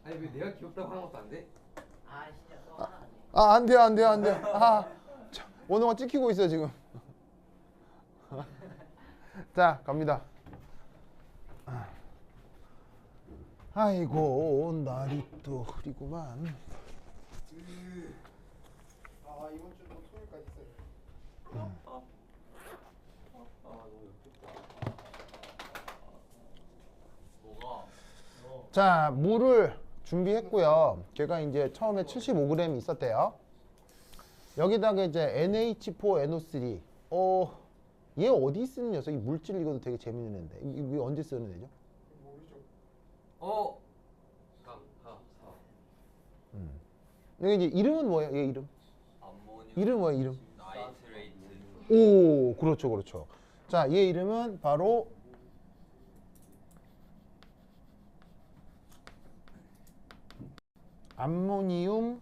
아니 왜 내가 귀엽다고 하는 것도 안 돼? 아 진짜 또 하나 안 돼. 아, 안 돼요, 안 돼요, 안 돼요. 아, 원호가 찍히고 있어요, 지금. 자, 갑니다. 아이고, 날이 또 흐리구만. 아 이번 주도 토요일까지 있어요. 너무 예쁘다. 뭐가? 자, 물을 준비했고요. 걔가 이제 처음에 75g 있었대요. 여기다가 이제 NH4NO3. 얘 어디 쓰는 녀석이 물질 이것도 되게 재밌는 애인데. 이거 언제 쓰는 애죠? 모르죠. 강하사. 여기 이제 이름은 뭐예요? 얘 이름? 암모늄. 이름 뭐예요? 이름? 나이트레이트. 오, 그렇죠, 그렇죠. 자, 얘 이름은 바로 암모니움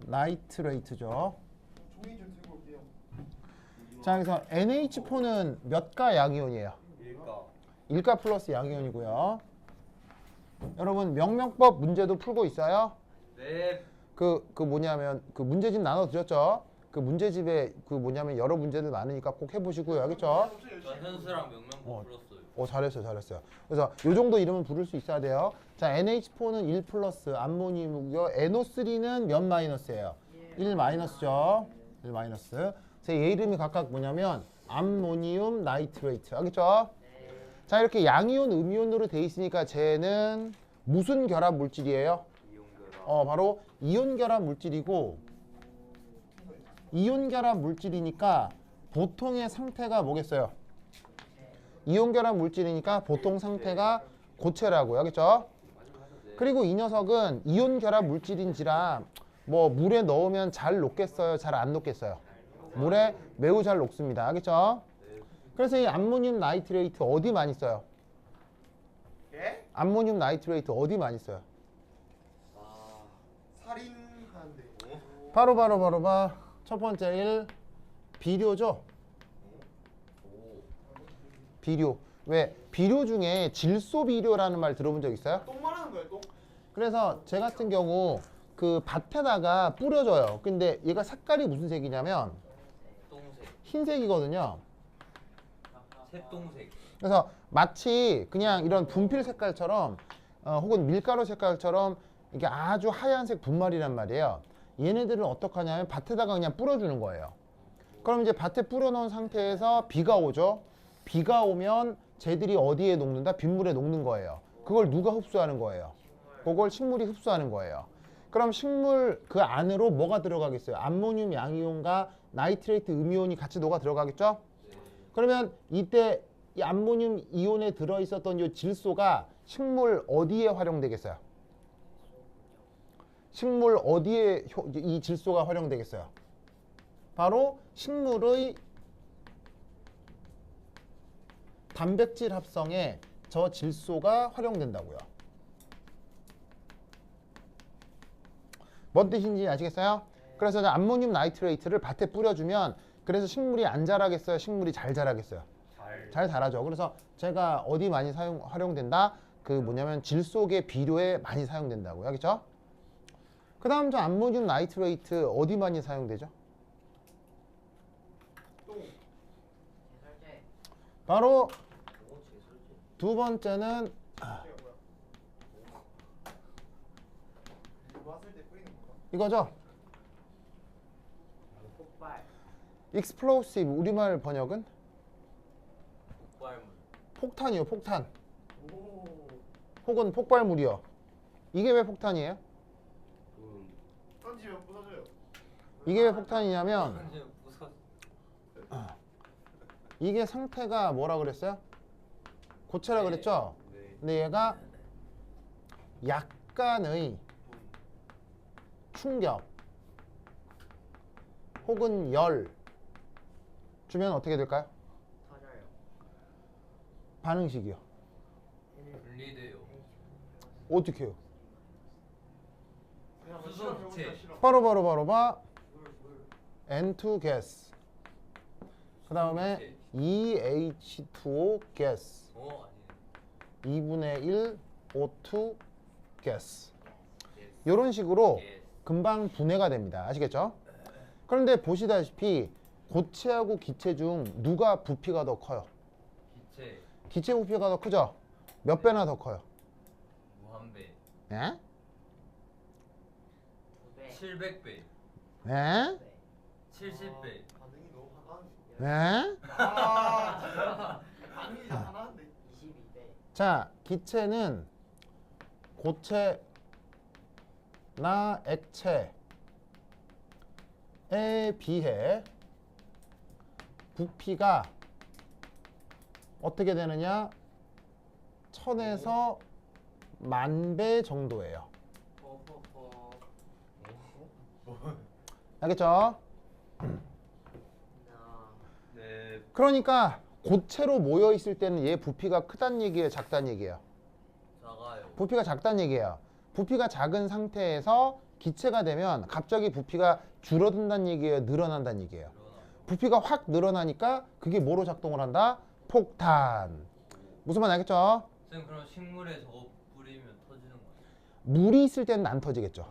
나이트레이트죠. 종이 좀 들고 올게요. 자, 그래서 NH4는 몇 가 양이온이에요? 일가. 1가 플러스 양이온이고요. 여러분 명명법 문제도 풀고 있어요. 네. 그 뭐냐면 그 문제집 나눠드렸죠. 그 문제집에 그 뭐냐면 여러 문제들 많으니까 꼭 해보시고요. 알겠죠? 전 현수랑 명명법 풀었어요. 잘했어요, 잘했어요. 그래서 요 정도 이름은 부를 수 있어야 돼요. 자, NH4는 1 플러스 암모늄이고요. NO3는 몇 마이너스예요? 1 마이너스죠. 1 마이너스. 제 얘 이름이 각각 뭐냐면 암모니움 나이트레이트. 알겠죠? 자, 이렇게 양이온, 음이온으로 돼 있으니까 쟤는 무슨 결합 물질이에요? 이온결합. 바로 이온 결합 물질이고, 이온 결합 물질이니까 보통의 상태가 뭐겠어요? 이온 결합 물질이니까 보통 상태가 고체라고요. 알겠죠? 그리고 이 녀석은 이온 결합 물질인지라 뭐 물에 넣으면 잘 녹겠어요? 잘 안 녹겠어요? 물에 매우 잘 녹습니다. 알겠죠? 그래서 이 암모늄 나이트레이트 어디 많이 써요? 예? 암모늄 나이트레이트 어디 많이 써요? 살인하는데. 바로 첫 번째 1 비료죠. 비료. 왜? 비료 중에 질소 비료라는 말 들어본 적 있어요? 똥 말하는 거예요, 똥? 그래서 제 같은 경우 그 밭에다가 뿌려줘요. 근데 얘가 색깔이 무슨 색이냐면 동색. 흰색이거든요. 새동색. 그래서 마치 그냥 이런 분필 색깔처럼 혹은 밀가루 색깔처럼 이게 아주 하얀색 분말이란 말이에요. 얘네들은 어떻게 하냐면 밭에다가 그냥 뿌려주는 거예요. 그럼 이제 밭에 뿌려놓은 상태에서 비가 오죠. 비가 오면 쟤들이 어디에 녹는다? 빗물에 녹는 거예요. 그걸 누가 흡수하는 거예요? 그걸 식물이 흡수하는 거예요. 그럼 식물 그 안으로 뭐가 들어가겠어요? 암모늄 양이온과 나이트레이트 음이온이 같이 녹아 들어가겠죠? 그러면 이때 이 암모늄 이온에 들어있었던 이 질소가 식물 어디에 활용되겠어요? 식물 어디에 이 질소가 활용되겠어요? 바로 식물의 단백질 합성에 저 질소가 활용된다고요. 뭔 뜻인지 아시겠어요? 그래서 암모늄 나이트레이트를 밭에 뿌려주면 그래서 식물이 안 자라겠어요? 식물이 잘 자라겠어요? 잘 자라죠. 그래서 제가 어디 많이 활용된다? 그 뭐냐면 질소계 비료에 많이 사용된다고요. 알겠죠? 그 다음 저 암모늄 나이트레이트 어디 많이 사용되죠? 똥. 제설제. 바로 두 번째는 제가 뭐야? 이거 왔을 때 뿌리는 건가? 이거죠. 폭발. explosive 우리말 번역은 폭발물. 폭탄이요. 폭탄. 오. 혹은 폭발물이요. 이게 왜 폭탄이에요? 던지면 부서져요. 이게 왜 폭탄이냐면 이제 무슨 이게 상태가 뭐라 그랬어요? 고체라 그랬죠? 네. 근데 얘가 약간의 충격 혹은 열 주면 어떻게 될까요? 터져요. 반응식이요. 분리돼요. 어떻게 해요? 그냥 수소 실험 부채. 해보자, 실험. 바로 봐. N2 gas. 그 다음에 부채. EH2O gas. 아니에요. 2분의 1 O2 가스. 이런 식으로 예. 금방 분해가 됩니다. 아시겠죠? 그런데 보시다시피 고체하고 기체 중 누가 부피가 더 커요? 기체 기체 부피가 더 크죠? 몇 배나 더 커요? 무한배 예? 2배. 700배 예? 70배 반응이 너무 하나인데. 예? 아 진짜. 반응이 진짜 하나인데. 22배. 자, 기체는 고체나 액체에 비해 부피가 어떻게 되느냐? 1000에서 10,000배 정도예요. 허허허 알겠죠? 네 그러니까 고체로 모여 있을 때는 얘 부피가 크단 얘기예요, 작단 얘기예요? 작아요 부피가 작단 얘기예요. 부피가 작은 상태에서 기체가 되면 갑자기 부피가 줄어든다는 얘기예요, 늘어난다는 얘기예요? 일어나요. 부피가 확 늘어나니까 그게 뭐로 작동을 한다? 폭탄. 무슨 말 알겠죠? 쌤 그럼 식물에 저거 뿌리면 터지는 거예요? 물이 있을 때는 안 터지겠죠.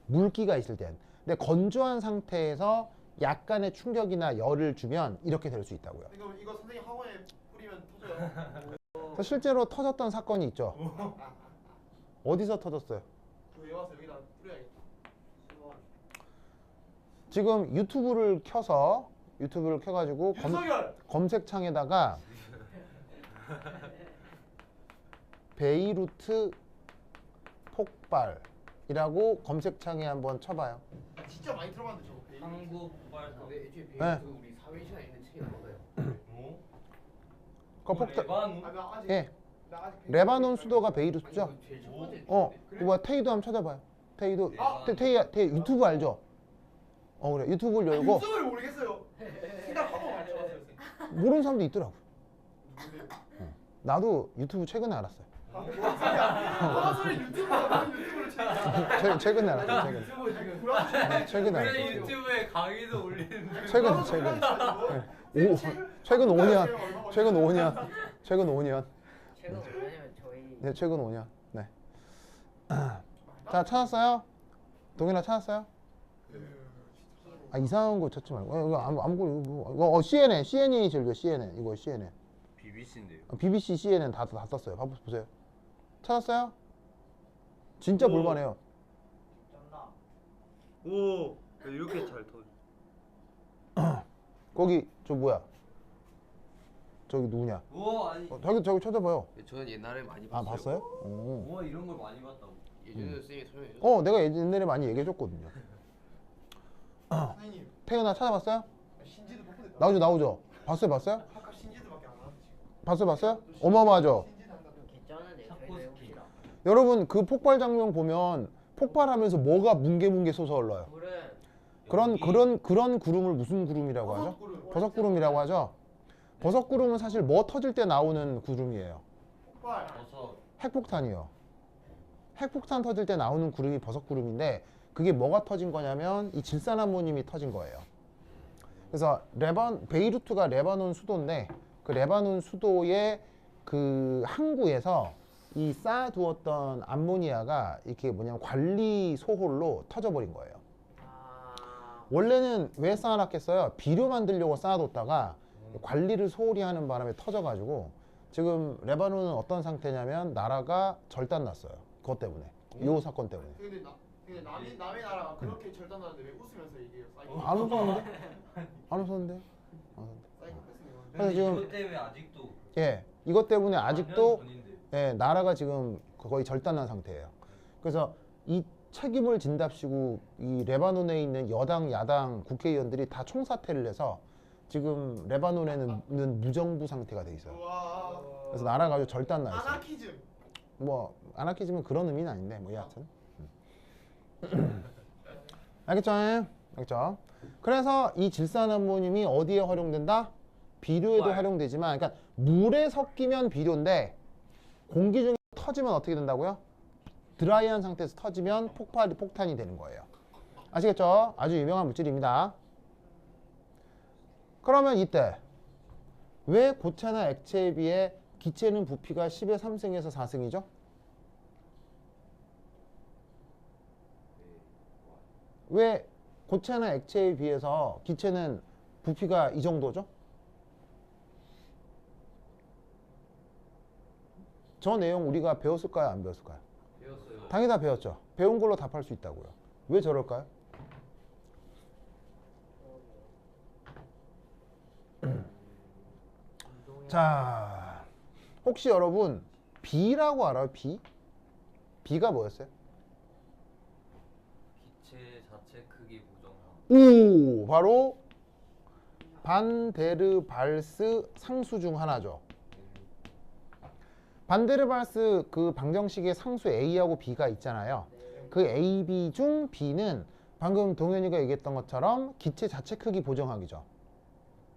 물기가 있을 땐. 근데 건조한 상태에서 약간의 충격이나 열을 주면 이렇게 될 수 있다고요. 이거 선생님 학원에 뿌리면 터져요. 그래서 실제로 터졌던 사건이 있죠. 어디서 터졌어요? 왜 와서 여기다 뿌려야겠다. 수원. 지금 유튜브를 켜가지고 윤석열. 검색창에다가 베이루트 폭발이라고 검색창에 한번 쳐봐요. 진짜 많이 들어봤는데 저거. 한국 폭발사 근데 애초에 네. 그 우리 사회시간에 있는 책이 나왔어요. 그 폭탄. 레바논? 아, 나 아직 예. 나 아직 레바논 수도가 베이루트죠? 아니, 그 제일 첫 번째. 그거 테이도 한번 찾아봐요. 테이도. 아! 테이 유튜브 알죠? 그래. 유튜브를 열고 윤석열 모르겠어요. 생각 한번 맞춰봤어요. 선생님. 모르는 사람도 있더라고. 누군데? 나도 유튜브 최근에 알았어요. 아, 뭔 소리야? 소리 유튜브를 찾아. 최근에 알았어요. 최근에. 유튜브 지금 최근에 그래 알았어요. 유튜브에 강의도 올리는데 최근. 최근 5년. 최근 5년. 최근 5년. 최근 5년이면 저희 네, 최근 5년. 네. 자, 찾았어요? 동현아 찾았어요? 아, 이상한 거 찾지 말고. 이거 이거 CNN이 제일 좋아. CNN. 이거 CNN. BBC인데요 BBC, CNN 다 썼어요. 보세요. 찾았어요? 진짜 볼만해요. 쩐다. 오 이렇게 잘 터져 거기 저 뭐야? 저기 누구냐? 우와 아니 저기 찾아봐요. 저는 옛날에 많이 아, 봤어요. 봤어요? 오. 우와 이런 걸 많이 봤다고 예전에 쌤이 설명해 줬어요. 내가 옛날에 많이 얘기해줬거든요. 선생님 태연아 찾아봤어요? 신지도 복구됐다. 나오죠. 봤어요? 학과 신지도밖에 안 나왔지. 봤어요? 어마어마하죠. 신지도 한다. 개쩌는데 저희 샤코스키. 배웁시다. 여러분 그 폭발 장면 보면 폭발하면서 뭐가 뭉게뭉게 솟아 올라요. 불은 그런 구름을 무슨 구름이라고 하죠? 구름. 버섯 구름이라고 하죠. 버섯 구름은 사실 뭐 터질 때 나오는 구름이에요. 폭발. 버섯 핵폭탄이요. 핵폭탄 터질 때 나오는 구름이 버섯 구름인데 그게 뭐가 터진 거냐면 이 질산암모늄이 터진 거예요. 그래서 베이루트가 레바논 수도인데 그 레바논 수도의 그 항구에서 이 쌓아두었던 암모니아가 이렇게 뭐냐면 관리 소홀로 터져버린 거예요. 원래는 왜 쌓아놨겠어요? 비료 만들려고 쌓아뒀다가 관리를 소홀히 하는 바람에 터져가지고 지금 레바논은 어떤 상태냐면 나라가 절단났어요. 그것 때문에. 이 사건 때문에. 근데 남의 나라가 그렇게 절단하는데 왜 웃으면서 얘기해요? 사이코. 안 웃었는데? 안 웃었는데? 사이코 패스님. 그래서 지금 이것 때문에 아직도 예, 이것 때문에 아직도 4년 전인데. 예, 나라가 지금 거의 절단난 상태예요. 그래서 이 책임을 진답시고 이 레바논에 있는 여당, 야당 국회의원들이 다 총사퇴를 해서 지금 레바논에는 무정부 상태가 돼 있어요. 와. 그래서 나라가 아주 절단나 있어요. 아나키즘. 뭐 아나키즘은 그런 의미는 아닌데 뭐 여하튼. 알겠죠? 알겠죠? 그래서 이 질산암모늄이 어디에 활용된다? 비료에도 폭발. 활용되지만, 그러니까 물에 섞이면 비료인데 공기 중에 터지면 어떻게 된다고요? 드라이한 상태에서 터지면 폭탄이 되는 거예요. 아시겠죠? 아주 유명한 물질입니다. 그러면 이때 왜 고체나 액체에 비해 기체는 부피가 10의 3승에서 4승이죠? 왜 고체나 액체에 비해서 기체는 부피가 이 정도죠? 저 내용 우리가 배웠을까요? 안 배웠을까요? 배웠어요. 당연히 다 배웠죠. 배운 걸로 답할 수 있다고요. 왜 저럴까요? 자, 혹시 여러분 B라고 알아요? B? B가 뭐였어요? 기체 자체 크기 부정함. 오, 바로 반데르발스 상수 중 하나죠. 반데르발스 그 방정식의 상수 A하고 B가 있잖아요. 그 A, B 중 B는 방금 동현이가 얘기했던 것처럼 기체 자체 크기 보정하기죠.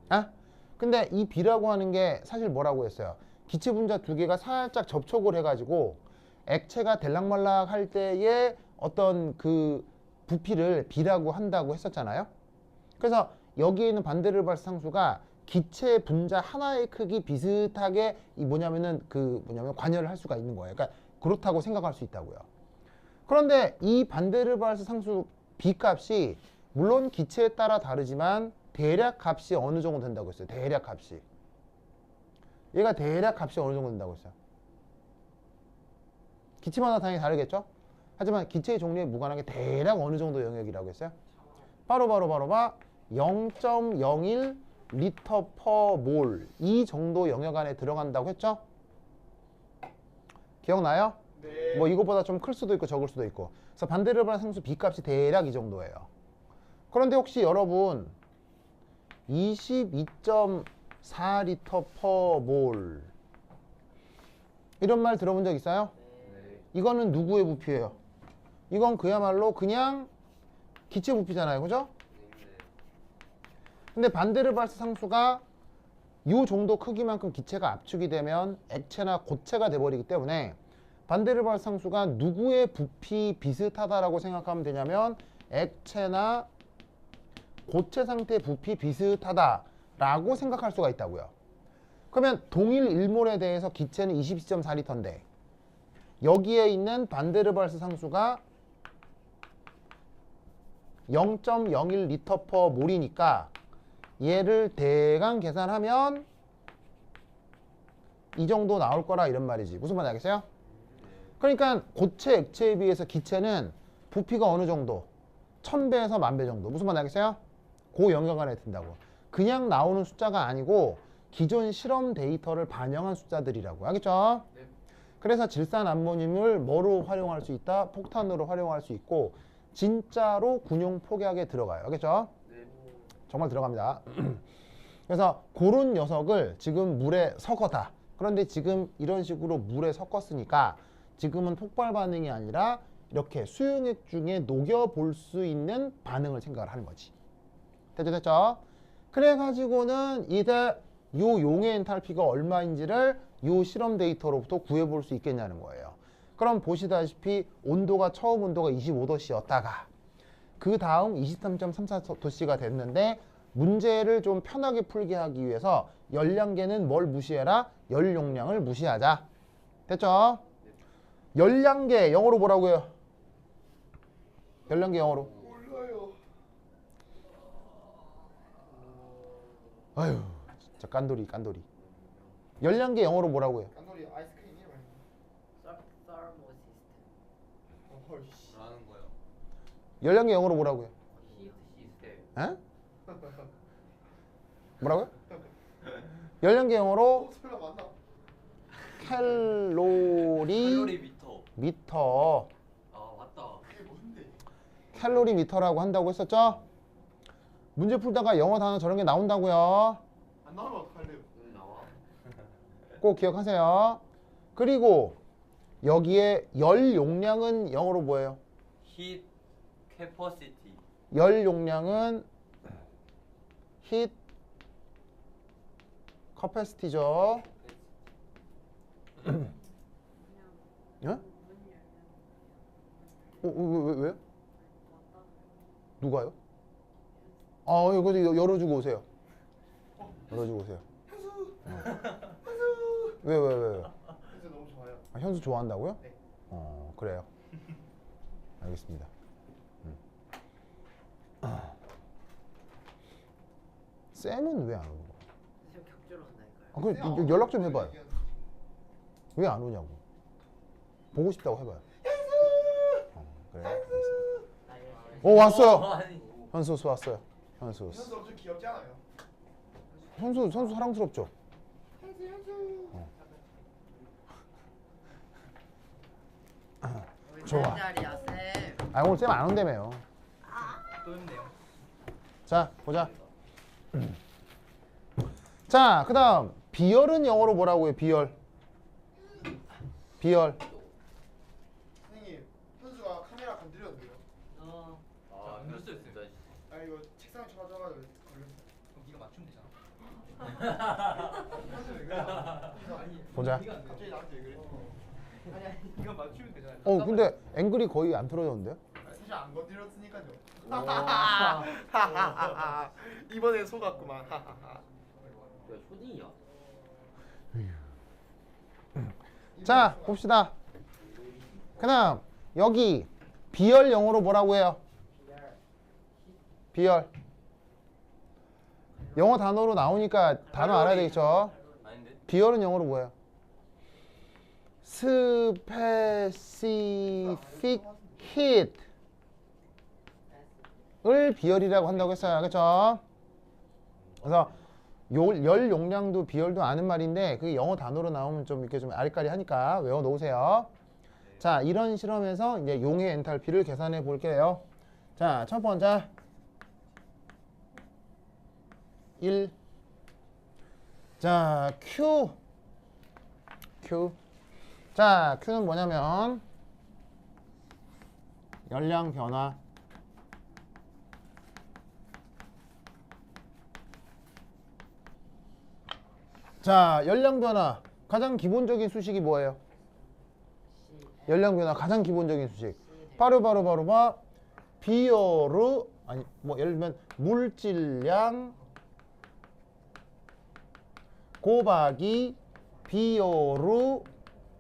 아? 근데 이 B라고 하는 게 사실 뭐라고 했어요? 기체 분자 두 개가 살짝 접촉을 해가지고 액체가 들락말락 할 때의 어떤 그 부피를 B라고 한다고 했었잖아요. 그래서 여기에 있는 반데르발스 상수가 기체 분자 하나의 크기 비슷하게 이 뭐냐면 관여를 할 수가 있는 거예요. 그러니까 그렇다고 생각할 수 있다고요. 그런데 이 반데르발스 상수 B 값이 물론 기체에 따라 다르지만 대략 값이 어느 정도 된다고 했어요. 대략 값이. 얘가 대략 값이 어느 정도 된다고 했어요. 기체마다 당연히 다르겠죠? 하지만 기체의 종류에 무관하게 대략 어느 정도 영역이라고 했어요? 바로 0.01 리터 퍼 몰 이 정도 영역 안에 들어간다고 했죠? 기억나요? 네. 뭐 이것보다 좀 클 수도 있고 적을 수도 있고. 그래서 반데르발스 상수 B 값이 대략 이 정도예요. 그런데 혹시 여러분 22.4 리터 퍼 몰 이런 말 들어본 적 있어요? 네. 이거는 누구의 부피예요? 이건 그야말로 그냥 기체 부피잖아요. 그죠? 네. 근데 반데르발스 상수가 이 정도 크기만큼 기체가 압축이 되면 액체나 고체가 돼버리기 때문에 반데르발스 상수가 누구의 부피 비슷하다라고 생각하면 되냐면 액체나 고체 상태 부피 비슷하다라고 생각할 수가 있다고요. 그러면 동일 1몰에 대해서 기체는 22.4리터인데 여기에 있는 반데르발스 상수가 0.01 리터 퍼 몰이니까 얘를 대강 계산하면 이 정도 나올 거라 이런 말이지. 무슨 말인지 알겠어요? 그러니까 고체, 액체에 비해서 기체는 부피가 어느 정도? 1000배에서 10,000배 정도. 무슨 말인지 알겠어요? 그 영역 안에 든다고. 그냥 나오는 숫자가 아니고 기존 실험 데이터를 반영한 숫자들이라고. 알겠죠? 네. 그래서 질산 암모늄을 뭐로 활용할 수 있다? 폭탄으로 활용할 수 있고 진짜로 군용 폭약에 들어가요. 알겠죠? 네. 정말 들어갑니다. 그래서 그런 녀석을 지금 물에 섞었다. 그런데 지금 이런 식으로 물에 섞었으니까 지금은 폭발 반응이 아니라 이렇게 수용액 중에 녹여볼 수 있는 반응을 생각을 하는 거지. 됐죠? 됐죠? 그래가지고는 이제 요 용의 엔탈피가 얼마인지를 요 실험 데이터로부터 구해볼 수 있겠냐는 거예요. 그럼 보시다시피 온도가 처음 온도가 25도씨였다가 그 다음 23.34도씨가 됐는데 문제를 좀 편하게 풀게 하기 위해서 열량계는 뭘 무시해라? 열 용량을 무시하자. 됐죠? 열량계 영어로 뭐라고요? 열량계 영어로. 몰라요. 아유 진짜 깐돌이. 열량계 영어로 뭐라고요? 깐돌이 아이스크림이에요. 서모시스템. 헐씨. 라는 거요. 열량계 영어로 뭐라고요? 히트 시스템. 에? 뭐라고요? 열량계 영어로 설마 맞나? 캘로리 칼로리 미터. 미터. 아 맞다. 그게 뭔데? 캘로리 미터라고 한다고 했었죠? 문제 풀다가 영어 단어 저런 게 나온다고요. 안 나오면 어떡할래요? 응 나와. 꼭 기억하세요. 그리고 여기에 열 용량은 영어로 뭐예요? 힛 캐퍼시티. 열 용량은 히트 커패시티죠. 예? 왜요? 누가요? 아, 이거 열어주고 오세요. 열어주고 오세요. 왜? 현수 너무 좋아요. 아, 현수 좋아한다고요? 네. 그래요. 알겠습니다. 쌤은 왜 안 오는 거야? 쌤 격주로 한다니까요. 그 연락 좀 해봐요. 왜 안 오냐고. 보고 싶다고 해봐요. 그래. 알겠습니다. 오 왔어요. 아니 현수 왔어요. 현수. 현수 엄청 귀엽지 않아요? 현수 사랑스럽죠. 우리 좋아. 자리야 쌤. 아 오늘 쌤 안 온다며요. 또 있네요. 자 보자. 자 그다음 비열은 영어로 뭐라고 해요? 비열. 선생님, 현수가 카메라 건드려도 돼요? 아 현수 진짜 아 이거 책상에 쳐가지고 걸렸어. 그럼 네가 맞추면 되잖아. 현수 왜 그래? 아니, 보자. 갑자기 나한테 왜 그래? 아니, 네가 맞추면 되잖아. 근데 앵글이 거의 안 틀어졌는데요? 사실 안 건드렸으니까요. 이번에 속았구만. 야 초딩이야. 자 봅시다. 그다음 여기 비열 영어로 뭐라고 해요? 비열. 영어 단어로 나오니까 단어 알아야 되겠죠? 아닌데? 비열은 영어로 뭐예요? specific heat 을 비열이라고 한다고 했어요. 그렇죠? 그래서 열 용량도 비열도 아는 말인데 그게 영어 단어로 나오면 좀 이렇게 좀 아리까리하니까 외워 놓으세요. 자, 이런 실험에서 이제 용의 엔탈피를 계산해 볼게요. 자, 첫 번째 1. 자, Q. 자, Q는 뭐냐면 열량 변화. 자, 열량 변화. 가장 기본적인 수식이 뭐예요? 열량 변화 가장 기본적인 수식. 바로 봐. 비열의 아니 뭐 예를 들면 물질량 곱하기 비열의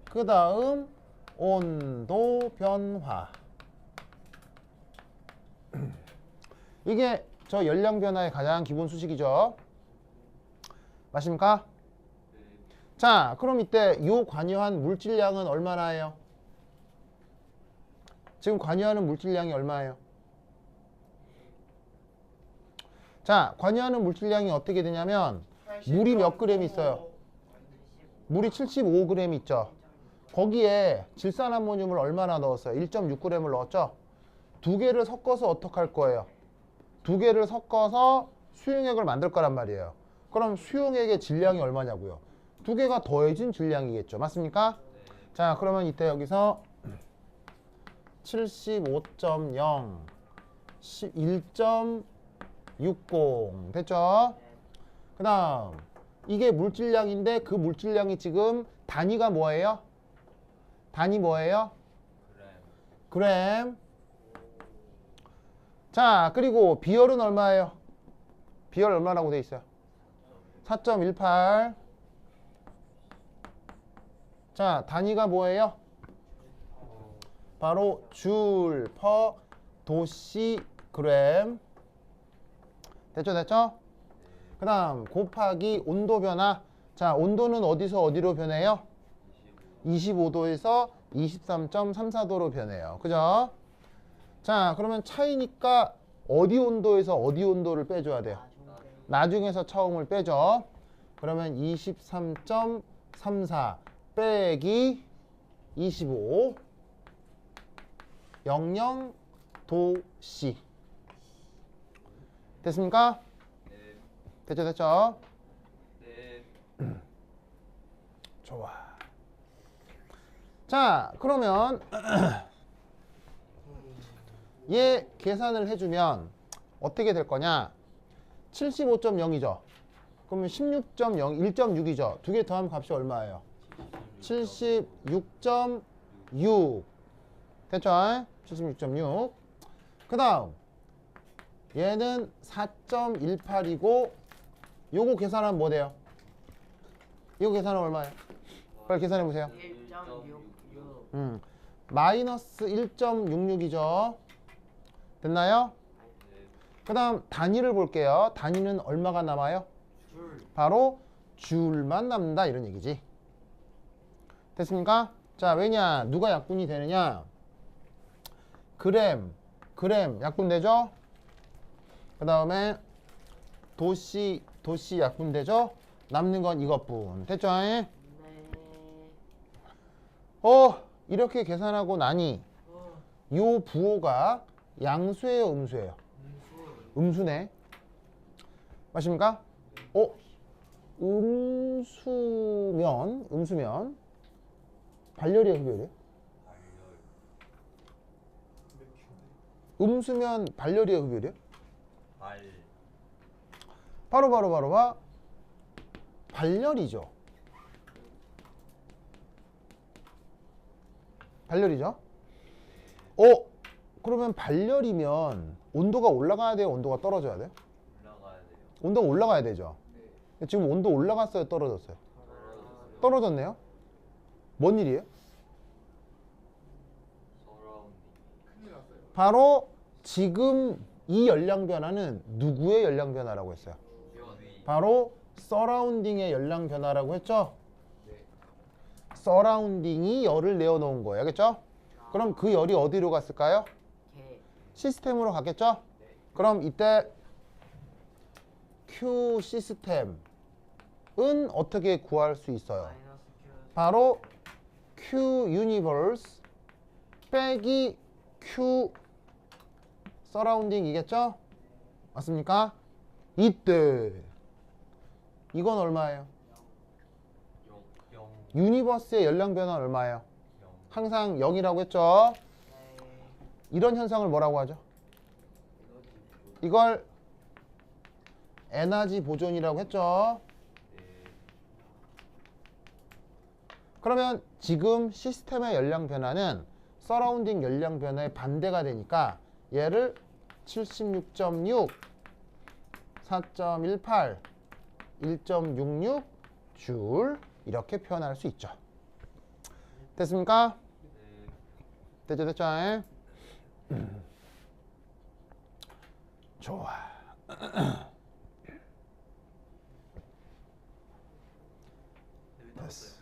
그다음 온도 변화. 이게 저 열량 변화의 가장 기본 수식이죠. 맞습니까? 자, 그럼 이때 요 관여한 물질량은 얼마나예요? 지금 관여하는 물질량이 얼마예요? 자, 관여하는 물질량이 어떻게 되냐면 물이 몇 그램 있어요? 물이 75g 있죠. 거기에 질산암모늄을 얼마나 넣었어요? 1.6g을 넣었죠. 두 개를 섞어서 어떻게 할 거예요? 두 개를 섞어서 수용액을 만들 거란 말이에요. 그럼 수용액의 질량이 얼마냐고요? 두 개가 더해진 질량이겠죠. 맞습니까? 자, 그러면 이때 여기서 75.0 1.60 됐죠? 그 다음 이게 물질량인데 그 물질량이 지금 단위가 뭐예요? 단위 뭐예요? 그램. 자, 그리고 비열은 얼마예요? 비열 얼마라고 돼 있어요? 4.18. 자, 단위가 뭐예요? 바로 줄 퍼 도시그램. 됐죠? 그 다음 곱하기 온도 변화. 자, 온도는 어디서 어디로 변해요? 25도에서 23.34도로 변해요. 그죠? 자, 그러면 차이니까 어디 온도에서 어디 온도를 빼줘야 돼요? 나중에서 처음을 빼죠. 그러면 23.34 빼기 25 00도씨. 됐습니까? 됐죠? 네. 좋아. 자, 그러면 얘 계산을 해주면 어떻게 될 거냐? 75.0이죠. 그러면 16.0, 1.6이죠. 두 개 더하면 값이 얼마예요? 76.6. 됐죠? 76.6. 그 다음 얘는 4.18이고 요거 계산하면 뭐 돼요? 이거 계산하면 얼마예요? 빨리 계산해 보세요. 1.66. 마이너스 1.66이죠. 됐나요? 그 다음 단위를 볼게요. 단위는 얼마가 남아요? 줄. 바로 줄만 남는다 이런 얘기지. 됐습니까? 자, 왜냐? 누가 약분이 되느냐? 그램 약분되죠? 그 다음에 도시 약분되죠? 남는 건 이것뿐. 됐죠? 네. 이렇게 계산하고 나니 요 부호가 양수예요, 음수예요? 음수네. 맞습니까? 음수면 발열이에요, 흡열이에요? 음수면 발열이에요, 흡열이에요? 바로 발열이죠. 발열이죠. 그러면 발열이면 온도가 올라가야 돼요, 온도가 떨어져야 돼요? 온도가 올라가야 되죠. 지금 온도 올라갔어요, 떨어졌어요? 떨어졌네요. 뭔 일이에요? 큰일 났어요. 바로 지금 이 열량 변화는 누구의 열량 변화라고 했어요? 바로 서라운딩의 열량 변화라고 했죠? 서라운딩이 열을 내어놓은 거예요. 알겠죠? 그럼 그 열이 어디로 갔을까요? 개. 시스템으로 갔겠죠? 그럼 이때 Q 시스템은 어떻게 구할 수 있어요? 마이너스 Q. 바로 Q 유니버스 빼기 Q 서라운딩이겠죠? 맞습니까? 이때 이건 얼마예요? 유니버스의 열량 변화는 얼마예요? 항상 0이라고 했죠? 네. 이런 현상을 뭐라고 하죠? 이걸 에너지 보존이라고 했죠? 그러면 지금 시스템의 열량 변화는 서라운딩 열량 변화의 반대가 되니까 얘를 76.6, 4.18, 1.66 줄 이렇게 표현할 수 있죠. 됐습니까? 됐죠? 좋아. 됐어.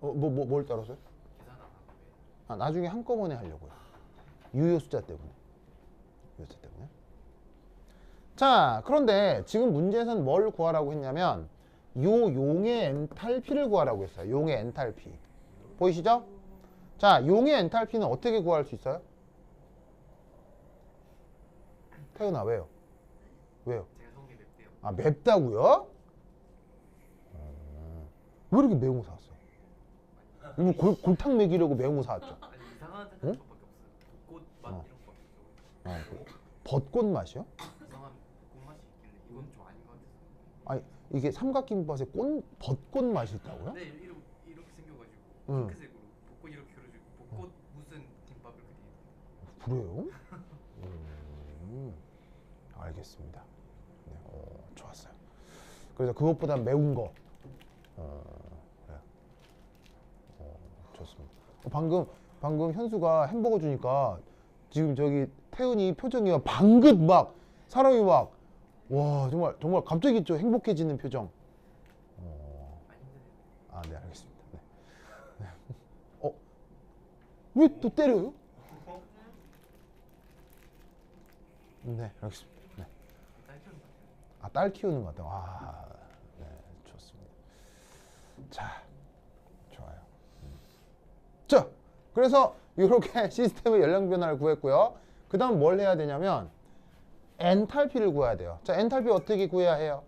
뭘 따랐어요? 나중에 한꺼번에 하려고요. 유효 숫자 때문에. 자, 그런데 지금 문제에서는 뭘 구하라고 했냐면 요 용의 엔탈피를 구하라고 했어요. 용의 엔탈피. 보이시죠? 자, 용의 엔탈피는 어떻게 구할 수 있어요? 태훈아, 왜요? 제가 성게 맵대요. 아, 맵다고요? 왜 이렇게 매운 거 사왔어? 이거 골탕 먹이려고 매운 거 사왔죠? 아니 이상한 응? 생각밖에 없어요. 벚꽃 맛 이런 거 없어요. 벚꽃 맛이요? 이상한 벚꽃 맛이 있길래 이건 좀 아닌 것 같아서. 아니, 이게 삼각김밥에 벚꽃 맛이 있다고요? 네 이렇게 생겨가지고 응. 핑크색으로 벚꽃 이렇게 그려지고 벚꽃 무슨 김밥을 그리는. 그래요? 알겠습니다. 네, 좋았어요. 그래서 그것보다 매운 거. 그래요. 좋습니다. 방금 현수가 햄버거 주니까 지금 저기 태훈이 표정이 방긋 막 사람이 막 와 정말 갑자기 좀 행복해지는 표정. 아, 네, 알겠습니다. 네. 왜 또 때려요? 네, 알겠습니다. 네. 딸 키우는 것 같아요. 아, 네, 좋습니다. 자, 좋아요. 자, 그래서 이렇게 시스템의 열량 변화를 구했고요. 그 다음 뭘 해야 되냐면 엔탈피를 구해야 돼요. 자, 엔탈피 어떻게 구해야 해요?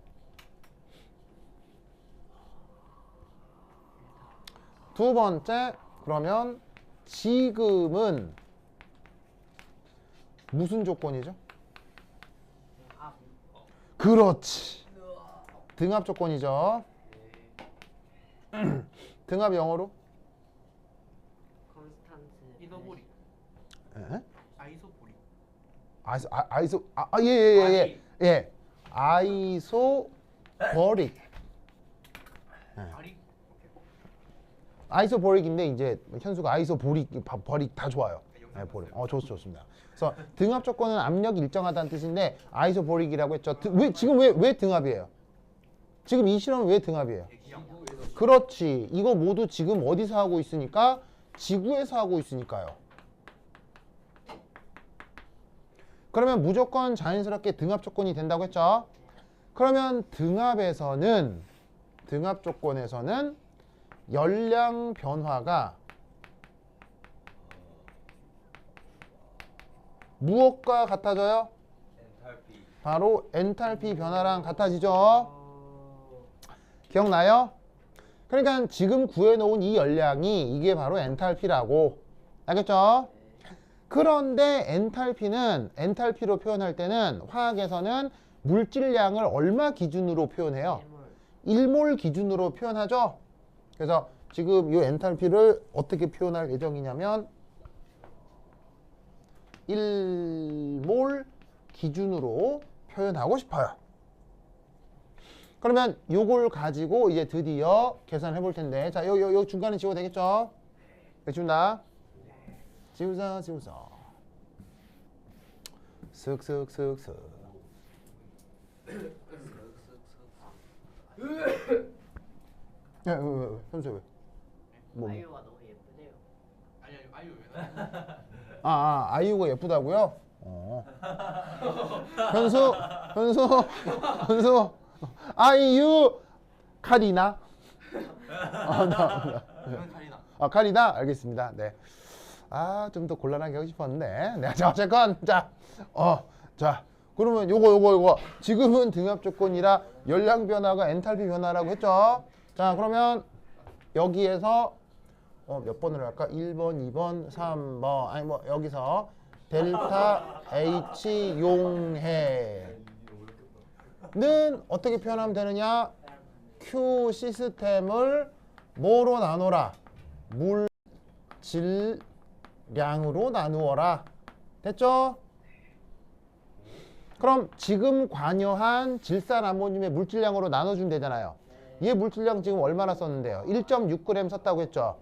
두 번째, 그러면 지금은 무슨 조건이죠? 그렇지. 등압 조건이죠. 등압 영어로? 컨스탄트. 이너보리. 예? 아이소보리. 예. 아이소버릭. 아리. 아이소보릭인데 이제 현수가 아이소보릭 버릭 다 좋아요. 네, 보릭. 좋습니다. 그래서 등압 조건은 압력이 일정하다는 뜻인데 아이소보릭이라고 했죠. 지금 왜 등압이에요? 지금 이 실험은 왜 등압이에요? 그렇지. 이거 모두 지금 어디서 하고 있으니까? 지구에서 하고 있으니까요. 그러면 무조건 자연스럽게 등압 조건이 된다고 했죠. 그러면 등압 조건에서는 열량 변화가 무엇과 같아져요? 엔탈피. 바로 엔탈피 변화랑 같아지죠. 기억나요? 그러니까 지금 구해놓은 이 열량이 이게 바로 엔탈피라고. 알겠죠? 그런데 엔탈피로 표현할 때는 화학에서는 물질량을 얼마 기준으로 표현해요? 1몰 기준으로 표현하죠. 그래서 지금 이 엔탈피를 어떻게 표현할 예정이냐면 1몰 기준으로 표현하고 싶어요. 그러면 요걸 가지고 이제 드디어 계산해 볼 텐데, 자, 요 중간에 지워도 되겠죠? 네, 지운다. 지우자. 슥슥슥슥. 야, 왜? 현수 왜? 뭐? 아이유가 너무 예쁘네요. 아니 아유 왜 나? 아이유가 예쁘다고요? 현수, 아이유, 카리나? 그건 카리나. 카리나? 알겠습니다. 네. 좀 더 곤란하게 하고 싶었는데. 네, 자, 어쨌건, 자, 그러면 요거. 지금은 등압 조건이라 열량 변화가 엔탈피 변화라고 했죠? 자, 그러면 여기에서 몇 번으로 할까? 1번, 2번, 3번. 아니, 뭐, 여기서 델타 H 용해는 어떻게 표현하면 되느냐? Q 시스템을 뭐로 나누라? 물질량으로 나누어라. 됐죠? 그럼 지금 관여한 질산아모늄의 물질량으로 나눠주면 되잖아요. 얘 물질량 지금 얼마나 썼는데요? 1.6g 썼다고 했죠.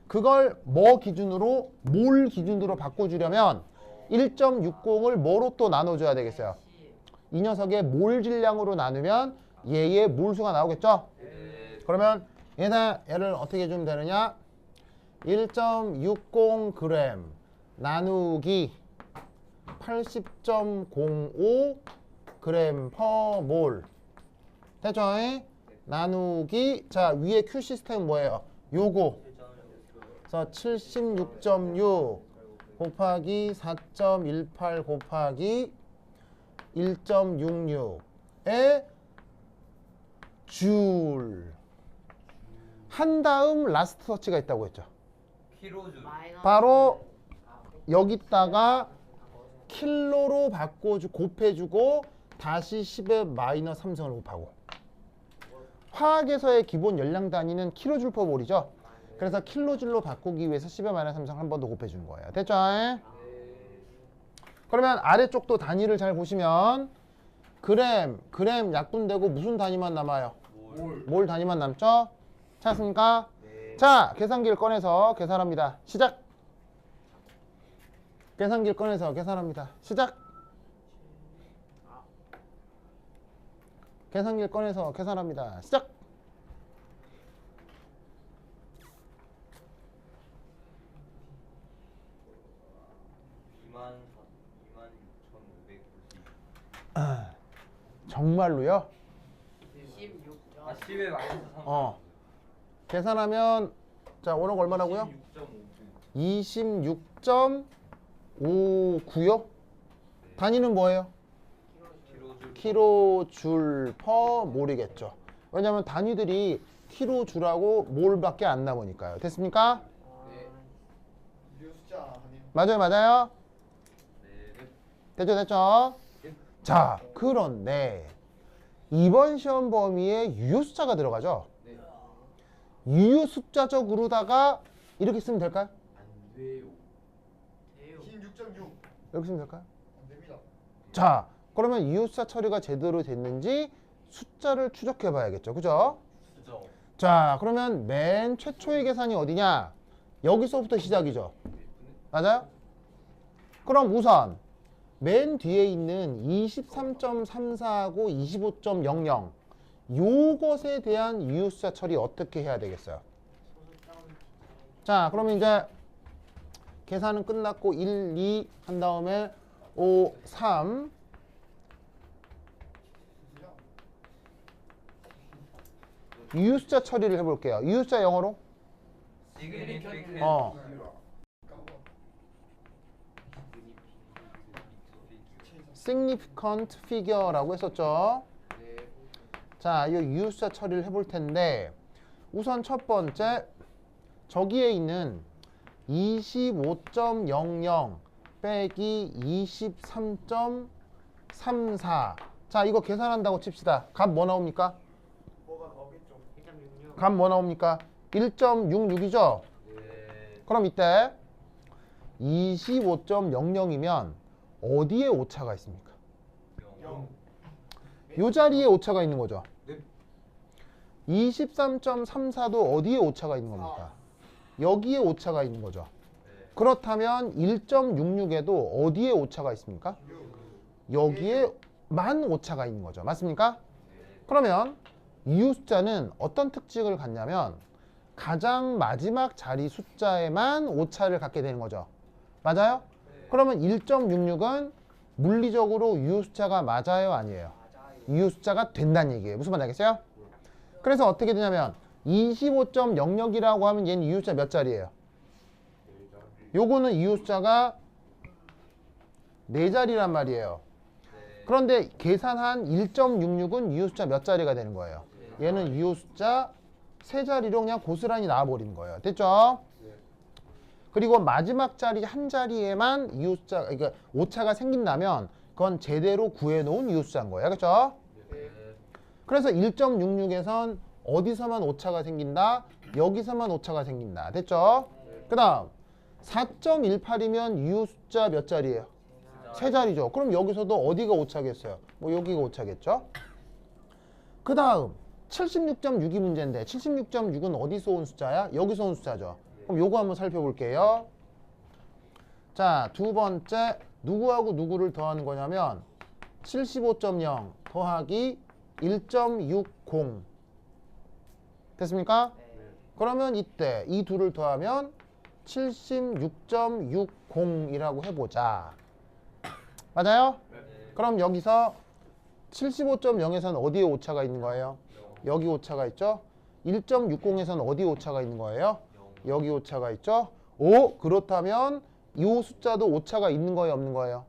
그걸 뭐 기준으로? 몰 기준으로 바꿔주려면 1.60을 뭐로 또 나눠줘야 되겠어요? 이 녀석의 몰 질량으로 나누면 얘의 몰수가 나오겠죠? 그러면 얘를 어떻게 해주면 되느냐? 1.60g 나누기 80.05g per 몰. 됐죠? 나누기, 자, 위에 Q 시스템 뭐예요? 요거. 그래서 76.6 곱하기 4.18 곱하기 1.66의 줄. 한 다음 라스트 서치가 있다고 했죠. 키로줄. 바로 여기다가 킬로로 곱해주고 다시 10의 마이너스 3승을 곱하고. 화학에서의 기본 열량 단위는 킬로줄 퍼 몰이죠. 그래서 킬로줄로 바꾸기 위해서 10의 마이너스 3승 한 번 더 곱해주는 거예요. 됐죠? 그러면 아래쪽도 단위를 잘 보시면 그램 약분되고 무슨 단위만 남아요? 몰 단위만 남죠? 찾았습니까? 자, 계산기를 꺼내서 계산합니다. 시작! 계산기를 꺼내서 계산합니다. 시작! 계산기를 꺼내서 계산합니다. 시작! 정말로요? 16점. 10에 마이너스 3. 계산하면 자, 오늘 얼마라고요? 26.59요? 단위는 뭐예요? 킬로줄 퍼 몰이겠죠. 왜냐하면 단위들이 킬로줄하고 몰밖에 안 남으니까요. 됐습니까? 유효 숫자 아니에요? 맞아요. 네. 됐죠? 자, 그런데 이번 시험 범위에 유효 숫자가 들어가죠? 네. 유효 숫자적으로다가 이렇게 쓰면 될까요? 안 돼요. 돼요. 26.6 이렇게 쓰면 될까요? 안 됩니다. 자, 그러면 유효 숫자 처리가 제대로 됐는지 숫자를 추적해 봐야겠죠. 그죠? 그죠. 자, 그러면 맨 최초의 계산이 어디냐? 여기서부터 시작이죠. 맞아요? 그럼 우선 맨 뒤에 있는 23.34하고 25.00 요것에 대한 이웃수자 처리 어떻게 해야 되겠어요? 자, 그러면 이제 계산은 끝났고 1, 2 한 다음에 5, 3 이웃수자 처리를 해볼게요. 이웃수자 영어로? 시그니피컨트 significant figure라고 했었죠. 네. 자, 이 이웃수자 처리를 해볼 텐데 우선 첫 번째 저기에 있는 25.00 빼기 23.34 자, 이거 계산한다고 칩시다. 값 뭐 나옵니까? 뭐가 거겠죠. 1.66. 값 뭐 나옵니까? 1.66이죠? 네. 그럼 이때 25.00이면 어디에 오차가 있습니까? 0 이 자리에 오차가 있는 거죠. 네. 23.34도 어디에 오차가 있는 겁니까? 여기에 오차가 있는 거죠. 네. 그렇다면 1.66에도 어디에 오차가 있습니까? 여기에만 오차가 있는 거죠. 맞습니까? 그러면 이웃 숫자는 어떤 특징을 갖냐면 가장 마지막 자리 숫자에만 오차를 갖게 되는 거죠. 맞아요? 그러면 1.66은 물리적으로 이웃 숫자가 맞아요, 아니에요? 맞아요. 이웃 숫자가 된다는 얘기예요. 무슨 말인지 알겠어요? 그래서 어떻게 되냐면 25.00이라고 하면 얘는 이웃 숫자 몇 자리예요? 요거는 이웃 숫자가 4자리란 말이에요. 그런데 계산한 1.66은 이웃 숫자 몇 자리가 되는 거예요? 얘는 이웃 숫자 3자리로 그냥 고스란히 나와버리는 거예요. 됐죠? 그리고 마지막 자리 한 자리에만 이웃 숫자, 그러니까 오차가 생긴다면 그건 제대로 구해놓은 이웃 숫자인 거예요. 그렇죠? 그래서 1.66에선 어디서만 오차가 생긴다? 여기서만 오차가 생긴다. 됐죠? 그 다음 4.18이면 이웃 숫자 몇 자리예요? 3자리죠. 그럼 여기서도 어디가 오차겠어요? 뭐 여기가 오차겠죠? 그 다음 76.6이 문제인데 76.6은 어디서 온 숫자야? 여기서 온 숫자죠. 그럼 요거 한번 살펴볼게요. 자, 두 번째 누구하고 누구를 더하는 거냐면 75.0 더하기 1.60 됐습니까? 그러면 이때 이 둘을 더하면 76.60이라고 해보자. 맞아요? 그럼 여기서 75.0에서는 어디에 오차가 있는 거예요? 여기 오차가 있죠? 1.60에서는 어디에 오차가 있는 거예요? 여기 오차가 있죠? 오, 그렇다면 이 숫자도 오차가 있는 거예요, 없는 거예요?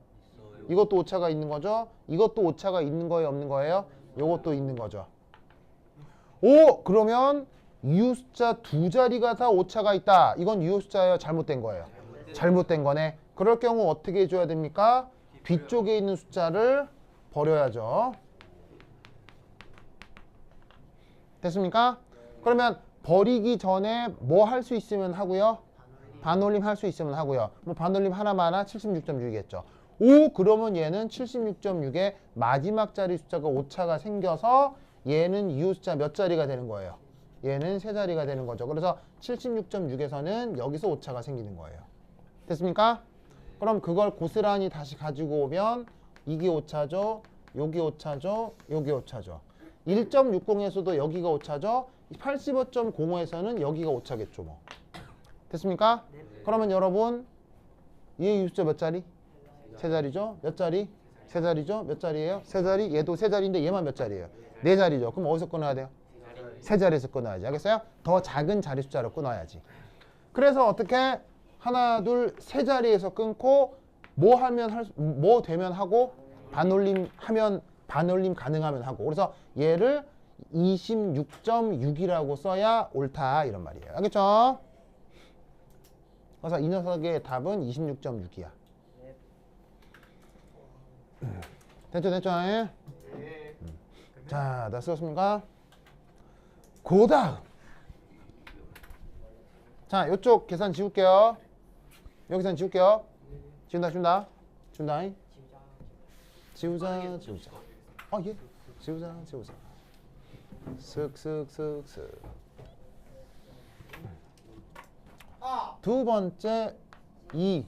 이것도 오차가 있는 거죠? 이것도 오차가 있는 거예요, 없는 거예요? 이것도 있는 거죠. 오, 그러면 이웃 숫자 2자리가 다 오차가 있다. 이건 이웃 숫자예요, 잘못된 거예요? 잘못된 거네. 그럴 경우 어떻게 해줘야 됩니까? 뒤쪽에 있는 숫자를 버려야죠. 됐습니까? 그러면 버리기 전에 뭐 할 수 있으면 하고요? 반올림 할 수 있으면 하고요. 뭐 반올림 하나만 하나 76.6이겠죠. 오, 그러면 얘는 76.6의 마지막 자리 숫자가 오차가 생겨서 얘는 이웃 숫자 몇 자리가 되는 거예요? 얘는 3자리가 되는 거죠. 그래서 76.6에서는 여기서 오차가 생기는 거예요. 됐습니까? 그럼 그걸 고스란히 다시 가지고 오면 이게 오차죠. 여기 오차죠. 여기 오차죠. 1.60에서도 여기가 오차죠. 85.05에서는 여기가 오차겠죠. 뭐. 됐습니까? 그러면 여러분 얘 숫자 몇 자리? 3자리죠. 몇 자리? 3자리죠. 몇 자리예요? 3자리. 얘도 3자리인데 얘만 몇 자리예요? 4자리죠. 그럼 어디서 끊어야 돼요? 3자리에서 끊어야지. 알겠어요? 더 작은 자리 숫자로 끊어야지. 그래서 어떻게 하나, 둘, 3자리에서 끊고 뭐 되면 하고 반올림 하면 반올림 가능하면 하고. 그래서 얘를 26.6이라고 써야 옳다 이런 말이에요. 알겠죠? 그래서 이 녀석의 답은 26.6이야. 됐죠? 네. 자, 다 쓰셨습니까? 그 다음 자, 이쪽 계산 지울게요. 여기 계산 지울게요. 지운다. 지우자. 예. 지우자. 슥슥슥슥. 두 번째 E.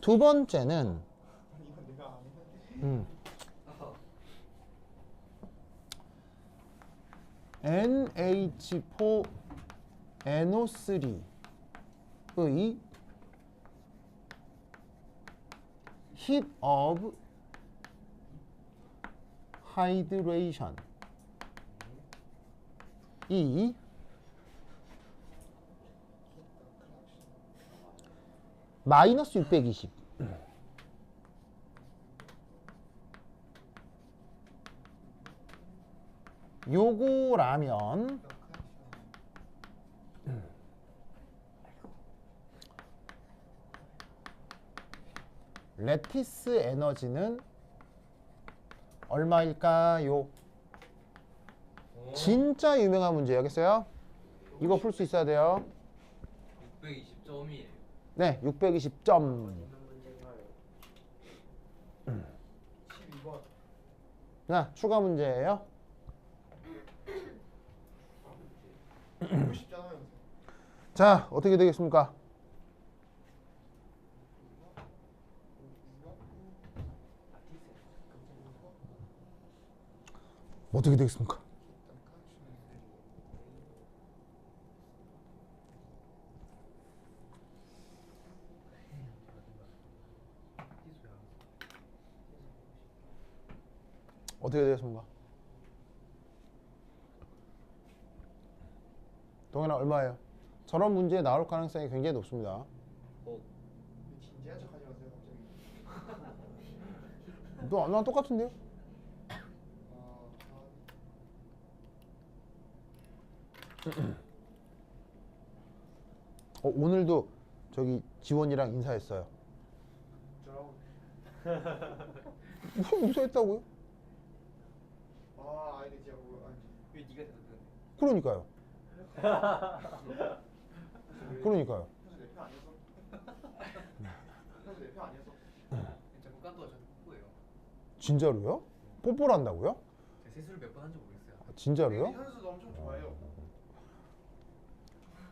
두 번째는 이건 내가 안 했는데. NH4NO3의 heat of hydration 이 마이너스 620. 요거라면 레티스 에너지는 얼마일까요? 진짜 유명한 문제였겠어요? 이거 풀 수 있어야 돼요. 620점이에요. 네, 620점. 있는 문제인가요? 12번. 자, 추가 문제예요. 쉽잖아요. 자, 어떻게 되겠습니까? 어떻게 되겠습니까? 어떻게 되겠습니까? 동현아 얼마예요? 저런 문제 나올 가능성이 굉장히 높습니다. 진지한 척 하지 마세요 갑자기. 나랑 똑같은데요? 오늘도 저기 지원이랑 인사했어요. 저라고. 뭐 인사했다고요? 아이디 제가 왜 네가 대답했는데? 그러니까요. 그러니까요. 현수 내표 아니었어? 현수 내표 아니었어? 자꾸 깐도가 저한테 뽀뽀해요. 진짜로요? 뽀뽀를 한다고요? 제가 세수를 몇 번 한지 모르겠어요. 진짜로요? 현수도 엄청 좋아해요.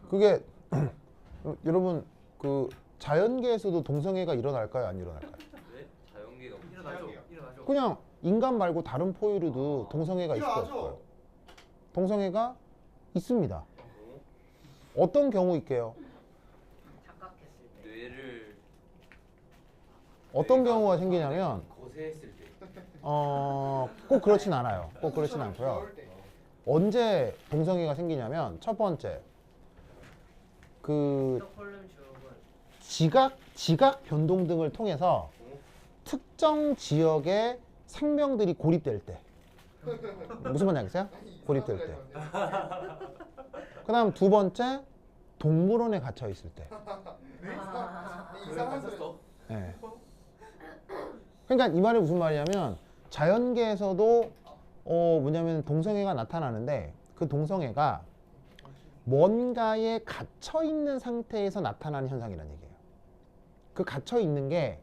그게 여러분 그 자연계에서도 동성애가 일어날까요? 안 일어날까요? 네? 자연계가 일어나죠. 자연이야. 일어나죠. 그냥 인간 말고 다른 포유류도 동성애가 있을 수 일어나죠. 없어요. 동성애가 있습니다. 어떤 경우 있게요? 착각했을 때. 뇌를 어떤 경우가 생기냐면 거세했을 때. 꼭 그렇진 않아요. 꼭 그렇진 않고요. 그럴 때. 언제 동성애가 생기냐면 첫 번째 그 스톡홀름 증후군. 지각 변동 등을 통해서 특정 지역의 생명들이 고립될 때. 무슨 말인지 알겠어요? 고립될 때. 그다음 두 번째 동물원에 갇혀 있을 때. 이상한 소리. 예. 그러니까 이 말이 무슨 말이냐면 자연계에서도 뭐냐면 동성애가 나타나는데 그 동성애가 뭔가에 갇혀 있는 상태에서 나타나는 현상이라는 얘기예요. 그 갇혀 있는 게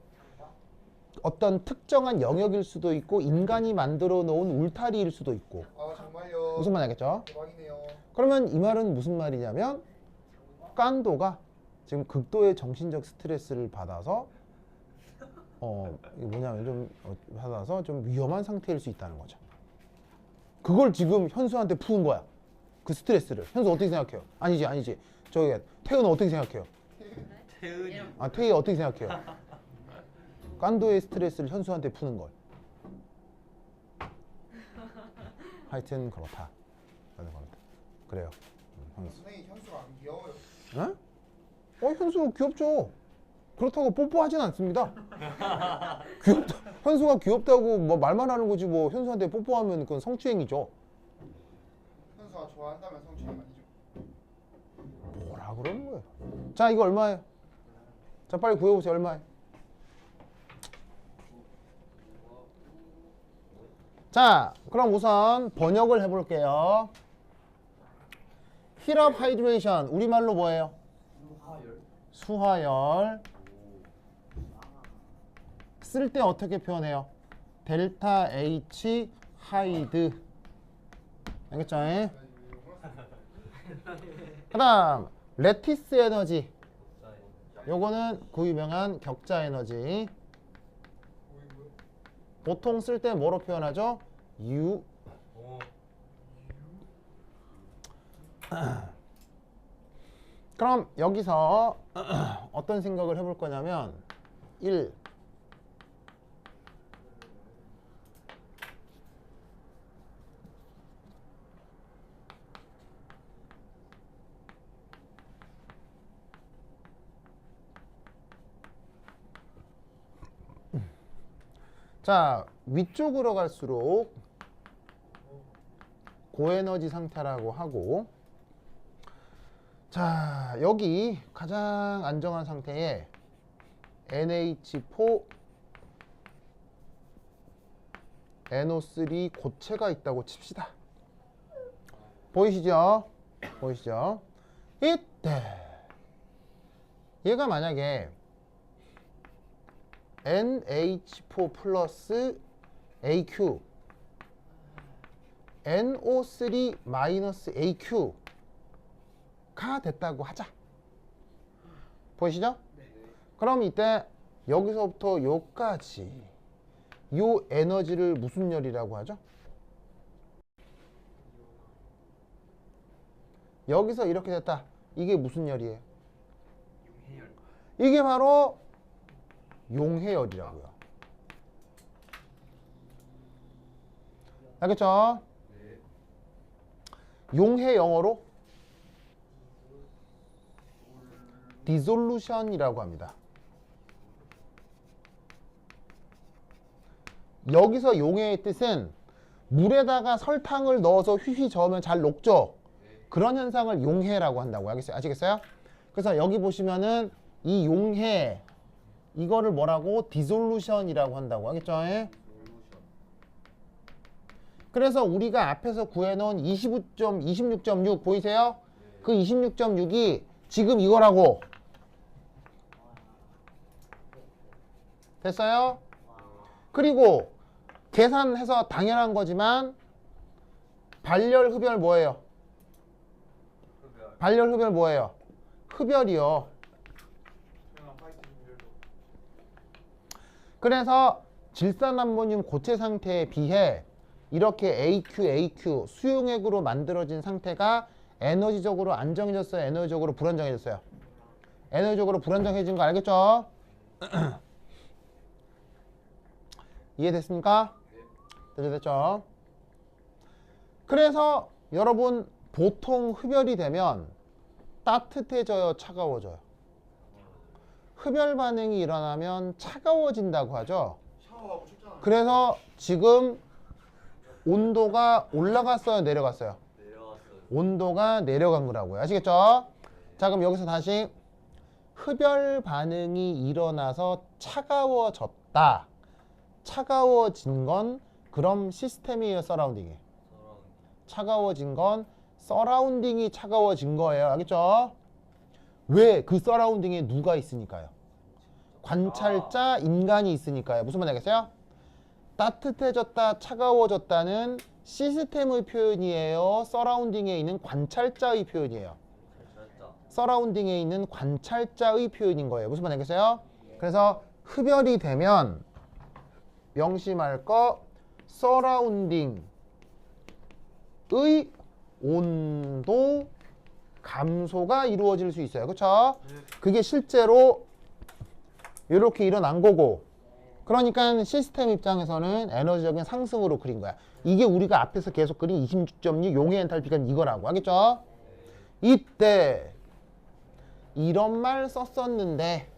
어떤 특정한 영역일 수도 있고 인간이 만들어 놓은 울타리일 수도 있고. 정말요. 무슨 말 알겠죠? 대박이네요. 그러면 이 말은 무슨 말이냐면 깐도가 지금 극도의 정신적 스트레스를 받아서 이게 뭐냐면 좀 받아서 좀 위험한 상태일 수 있다는 거죠. 그걸 지금 현수한테 푸는 거야. 그 스트레스를. 현수 어떻게 생각해요? 아니지. 저기 태훈은 어떻게 생각해요? 태은이. 태희 어떻게 생각해요? 깐도의 스트레스를 현수한테 푸는 걸. 하여튼 그렇다. 그래요. 현수. 선생님 현수가 안 귀여워요. 현수 귀엽죠. 그렇다고 뽀뽀하진 않습니다. 귀엽다. 현수가 귀엽다고 뭐 말만 하는 거지 뭐 현수한테 뽀뽀하면 그건 성추행이죠. 현수가 좋아한다면 성추행 아니죠? 뭐라 그러는 거예요? 자, 이거 얼마예요? 자, 빨리 구해보세요. 얼마예요? 자, 그럼 우선 번역을 해볼게요. heat of hydration 우리말로 뭐예요? 수화열. 쓸 때 어떻게 표현해요? 델타 H 하이드. 알겠죠? 그다음 레티스 에너지. 자, 요거는 그 유명한 격자 에너지. 보통 쓸 때 뭐로 표현하죠? U. 오. 그럼 여기서 어떤 생각을 해볼 거냐면 1. 자, 위쪽으로 갈수록 고에너지 상태라고 하고, 자, 여기 가장 안정한 상태에 NH4 NO3 고체가 있다고 칩시다. 보이시죠? 보이시죠? 이때 얘가 만약에 NH4 플러스 AQ NO3 마이너스 AQ가 됐다고 하자. 보이시죠? 그럼 이때 여기서부터 여기까지 요 에너지를 무슨 열이라고 하죠? 여기서 이렇게 됐다. 이게 무슨 열이에요? 용해열. 이게 바로 용해열이라고요. 알겠죠? 네. 용해 영어로 dissolution이라고 합니다. 여기서 용해의 뜻은 물에다가 설탕을 넣어서 휘휘 저으면 잘 녹죠. 그런 현상을 용해라고 한다고. 아시겠어요? 그래서 여기 보시면은 이 용해 이거를 뭐라고? dissolution이라고 한다고. 알겠죠? 그래서 우리가 앞에서 구해놓은 26.6 보이세요? 그 26.6이 지금 이거라고. 됐어요? 그리고 계산해서 당연한 거지만 발열, 흡열 뭐예요? 발열, 흡열 뭐예요? 흡열이요. 그래서 질산암모늄 고체 상태에 비해 이렇게 AQ 수용액으로 만들어진 상태가 에너지적으로 안정해졌어요? 에너지적으로 불안정해졌어요? 에너지적으로 불안정해진 거 알겠죠? 이해됐습니까? 됐죠? 그래서 여러분 보통 흡열이 되면 따뜻해져요? 차가워져요? 흡열 반응이 일어나면 차가워진다고 하죠? 샤워하고 춥잖아요. 그래서 지금 온도가 올라갔어요? 내려갔어요? 내려왔어요. 온도가 내려간 거라고요. 아시겠죠? 자, 그럼 여기서 다시 흡열 반응이 일어나서 차가워졌다. 차가워진 건 그럼 시스템이에요, 서라운딩이? 차가워진 건 서라운딩이 차가워진 거예요. 알겠죠? 왜? 그 서라운딩에 누가 있으니까요? 관찰자 인간이 있으니까요. 무슨 말인지 알겠어요? 따뜻해졌다, 차가워졌다는 시스템의 표현이에요? 서라운딩에 있는 관찰자의 표현이에요? 서라운딩에 있는 관찰자의 표현인 거예요. 무슨 말인지 알겠어요? 그래서 흡열이 되면 명심할 거 서라운딩의 온도 감소가 이루어질 수 있어요. 그렇죠? 그게 실제로 이렇게 일어난 거고, 그러니까 시스템 입장에서는 에너지적인 상승으로 그린 거야. 이게 우리가 앞에서 계속 그린 26.6 용해 엔탈피가 이거라고. 알겠죠? 이때 이런 말 썼었는데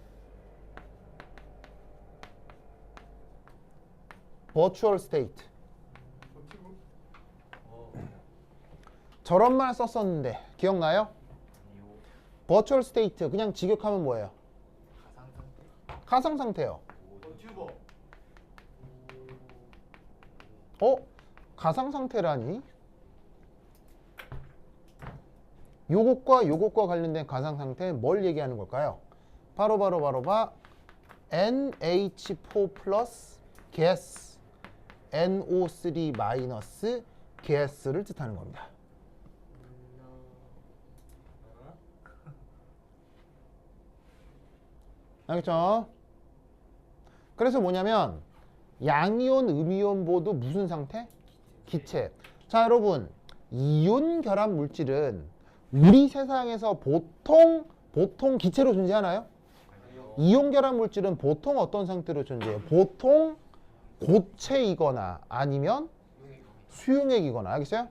virtual state 저런 말 썼었는데 기억나요? virtual state 그냥 직역하면 뭐예요? 가상 상태요. 튜버. 가상 상태라니? 요것과 관련된 가상 상태 뭘 얘기하는 걸까요? 바로 NH4 플러스 gas NO3 마이너스 gas를 뜻하는 겁니다. 알겠죠? 그래서 뭐냐면 양이온, 음이온 모두 무슨 상태? 기체. 자, 여러분, 이온 결합 물질은 우리 세상에서 보통 기체로 존재하나요? 이온 결합 물질은 보통 어떤 상태로 존재해요? 보통 고체이거나 아니면 수용액이거나. 알겠어요?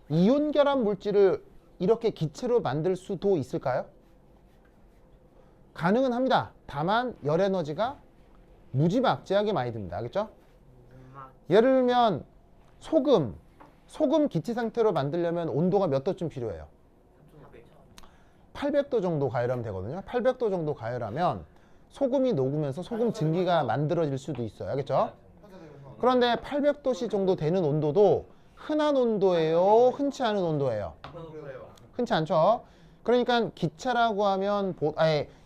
이온 결합 물질을 이렇게 기체로 만들 수도 있을까요? 가능은 합니다. 다만 열 에너지가 무지막지하게 많이 듭니다. 알겠죠? 예를 들면 소금 기체 상태로 만들려면 온도가 몇 도쯤 필요해요? 800도 정도 가열하면 되거든요. 800도 정도 가열하면 소금이 녹으면서 소금 증기가 만들어질 수도 있어요. 알겠죠? 그런데 800도씨 정도 되는 온도도 흔한 온도예요? 흔치 않은 온도예요? 흔치 않죠? 그러니까 기체라고 하면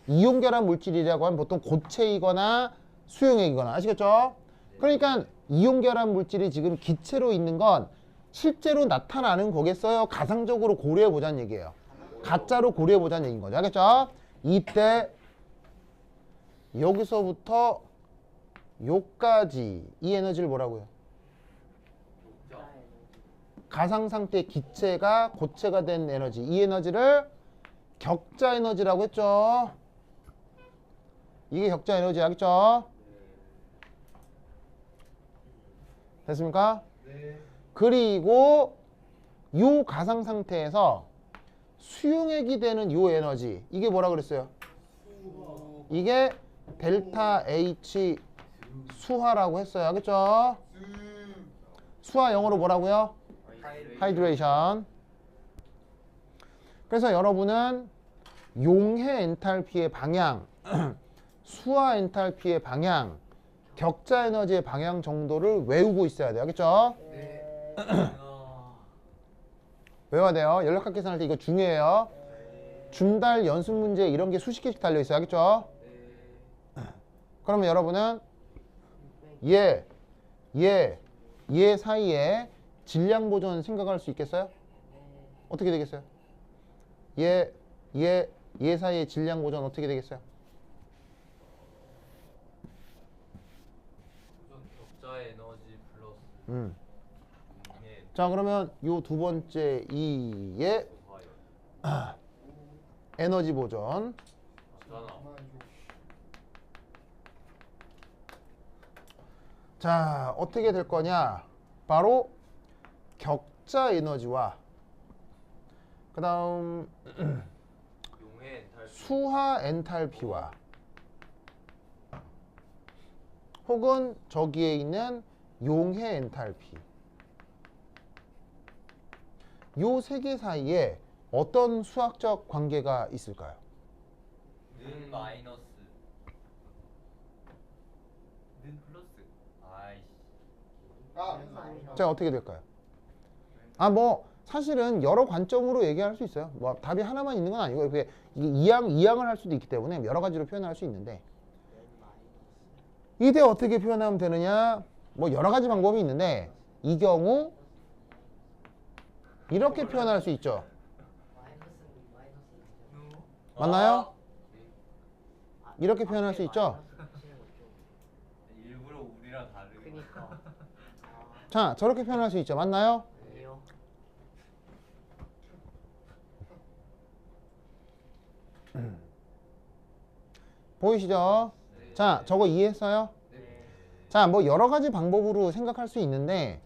이온 결합 물질이라고 하면 보통 고체이거나 수용액이거나. 아시겠죠? 그러니까 이온 결합 물질이 지금 기체로 있는 건 실제로 나타나는 거겠어요? 가상적으로 고려해 보자는 얘기예요. 가짜로 고려해 보자는 얘기인 거죠. 알겠죠? 이때 여기서부터 요까지 이 에너지를 뭐라고요? 가상상태 기체가 고체가 된 에너지, 이 에너지를 격자 에너지라고 했죠. 이게 격자 에너지. 알겠죠? 됐습니까? 네. 그리고 요 가상 상태에서 수용액이 되는 요 에너지, 이게 뭐라 그랬어요? 이게 델타 H 수화라고 했어요. 알겠죠? 수화 영어로 뭐라고요? 하이드레이션. 그래서 여러분은 용해 엔탈피의 방향, 수화 엔탈피의 방향, 격자 에너지의 방향 정도를 외우고 있어야 돼요. 알겠죠? 네. 외워야 돼요. 연력학 계산할 때 이거 중요해요. 줌달 연습 문제 이런 게 수십 개씩 달려 있어요. 알겠죠? 그러면 여러분은 얘 사이에 질량 보존 생각할 수 있겠어요? 어떻게 되겠어요? 얘 사이에 질량 보존 어떻게 되겠어요? 우선 격자의 에너지 플러스 공의 자, 그러면 요 두 번째 이의 화열. 에너지 보존. 맞잖아. 자, 어떻게 될 거냐? 바로 격자 에너지와 그 다음 용의 엔탈피. 수하 엔탈피와 혹은 저기에 있는 용해 엔탈피, 요 세 개 사이에 어떤 수학적 관계가 있을까요? 는 마이너스. 는 플러스. 아이씨. 자, 어떻게 될까요? 뭐 사실은 여러 관점으로 얘기할 수 있어요. 뭐 답이 하나만 있는 건 아니고 이게 이항을 할 수도 있기 때문에 여러 가지로 표현할 수 있는데, 이때 어떻게 표현하면 되느냐? 뭐 여러 가지 방법이 있는데 이 경우 이렇게 표현할 수 있죠. 맞나요? 이렇게 표현할 수 있죠. 일부러 우리랑 다르게. 그니까. 자, 저렇게 표현할 수 있죠. 맞나요? 아니요. 보이시죠? 자, 저거 이해했어요? 자, 뭐 여러 가지 방법으로 생각할 수 있는데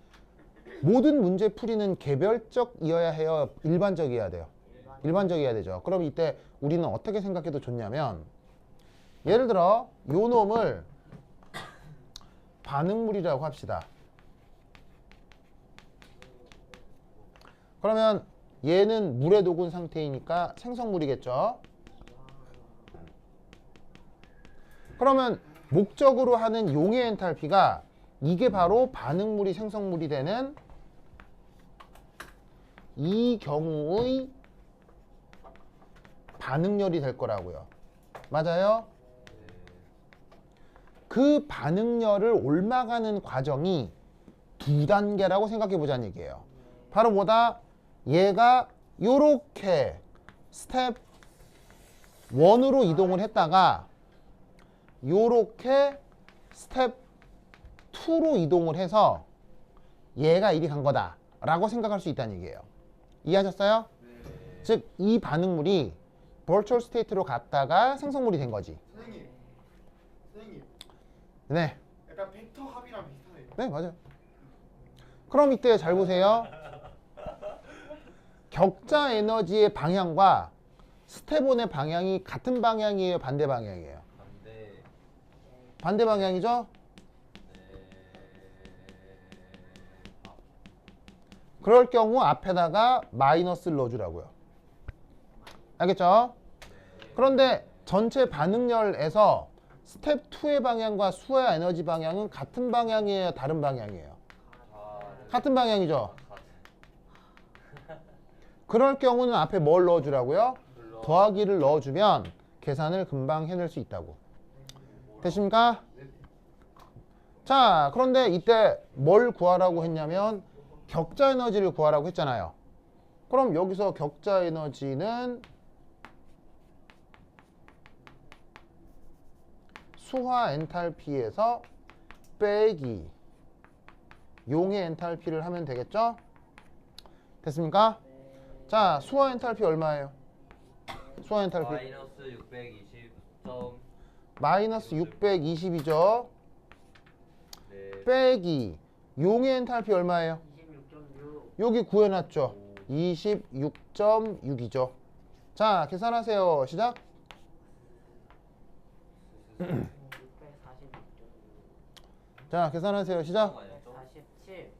모든 문제 풀이는 개별적이어야 해요? 일반적이어야 돼요? 일반적이어야 되죠. 그럼 이때 우리는 어떻게 생각해도 좋냐면, 예를 들어 요 놈을 반응물이라고 합시다. 그러면 얘는 물에 녹은 상태이니까 생성물이겠죠. 그러면 목적으로 하는 용해 엔탈피가 이게 바로 반응물이 생성물이 되는 이 경우의 반응열이 될 거라고요. 맞아요? 그 반응열을 옮아가는 과정이 두 단계라고 생각해 보자는 얘기예요. 바로 뭐다? 얘가 요렇게 스텝 1으로 이동을 했다가 요렇게 스텝 2로 이동을 해서 얘가 이리 간 거다 라고 생각할 수 있다는 얘기예요. 이해하셨어요? 즉 이 반응물이 virtual state로 갔다가 생성물이 된 거지. 선생님 네, 약간 벡터 합이랑 비슷하네요. 네 맞아요. 그럼 이때 잘 보세요. 격자 에너지의 방향과 스텝 1의 방향이 같은 방향이에요, 반대 방향이에요? 반대. 반대 방향이죠? 그럴 경우 앞에다가 마이너스를 넣어주라고요. 알겠죠? 그런데 전체 반응열에서 스텝 2의 방향과 수의 에너지 방향은 같은 방향이에요, 다른 방향이에요? 같은 방향이죠? 그럴 경우는 앞에 뭘 넣어주라고요? 더하기를 넣어주면 계산을 금방 해낼 수 있다고. 되십니까? 자, 그런데 이때 뭘 구하라고 했냐면 격자 에너지를 구하라고 했잖아요. 그럼 여기서 격자 에너지는 수화 엔탈피에서 빼기 용의 엔탈피를 하면 되겠죠? 됐습니까? 자, 수화 엔탈피 얼마예요? 수화 엔탈피 마이너스 620점. 마이너스 620이죠. 네. 빼기 용의 엔탈피 얼마예요? 26.6 여기 구해놨죠. 26.6이죠. 자, 계산하세요. 시작. 646.6 자, 계산하세요. 시작. 147